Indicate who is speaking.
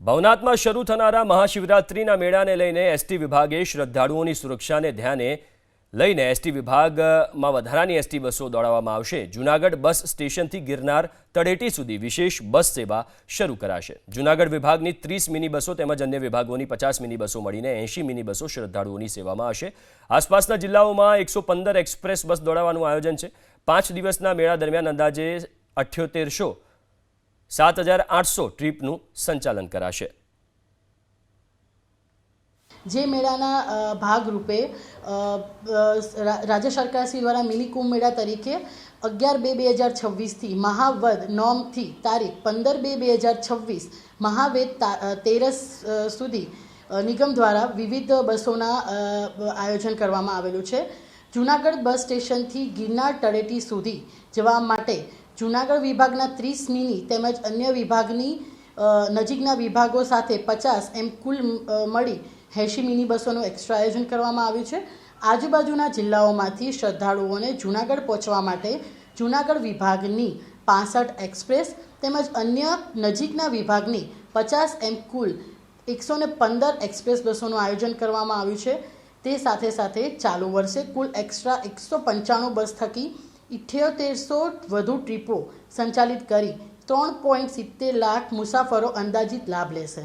Speaker 1: ભવનાથમાં શરૂ થનારા મહાશિવરાત્રિના મેળાને લઈને એસટી વિભાગે શ્રદ્ધાળુઓની સુરક્ષાને ધ્યાને લઈને એસટી વિભાગમાં વધારાની એસટી બસો દોડાવવામાં આવશે। જૂનાગઢ બસ સ્ટેશનથી ગિરનાર તળેટી સુધી વિશેષ બસ સેવા શરૂ કરાશે। જૂનાગઢ વિભાગની 30 મિની બસો તેમજ અન્ય વિભાગોની 50 મિની બસો મળીને 80 મિની બસો શ્રદ્ધાળુઓની સેવામાં હશે। આસપાસના જિલ્લાઓમાં 115 એક્સપ્રેસ બસ દોડાવવાનું આયોજન છે। 5 દિવસના મેળા દરમિયાન અંદાજે 7,800 ટ્રીપનું સંચાલન કરાશે।
Speaker 2: જે મેળાના ભાગરૂપે રાજ્ય સરકારશ્રી દ્વારા મિની કુંભ મેળા તરીકે 11/2/2026થી મહાવદ નોમથી તારીખ 15/2/2026 મહાવેદ 13 સુધી નિગમ દ્વારા વિવિધ બસોના આયોજન કરવામાં આવેલું છે। જૂનાગઢ બસ સ્ટેશનથી ગિરનાર તળેટી સુધી જવા માટે જૂનાગઢ વિભાગના 30 મિની તેમજ અન્ય વિભાગની નજીકના વિભાગો સાથે 50 એમ કુલ મળી 80 મિની બસોનું એક્સ્ટ્રા આયોજન કરવામાં આવ્યું છે। આજુબાજુના જિલ્લાઓમાંથી શ્રદ્ધાળુઓને જૂનાગઢ પહોંચવા માટે જૂનાગઢ વિભાગની 65 એક્સપ્રેસ તેમજ અન્ય નજીકના વિભાગની 50 એમ કુલ 115 એક્સપ્રેસ બસોનું આયોજન કરવામાં આવ્યું છે। તે સાથે સાથે ચાલુ વર્ષે કુલ એક્સ્ટ્રા 195 બસ થકી 7800 વધુ ટ્રીપો સંચાલિત કરી 3.70 લાખ મુસાફરો અંદાજિત લાભ લેશે।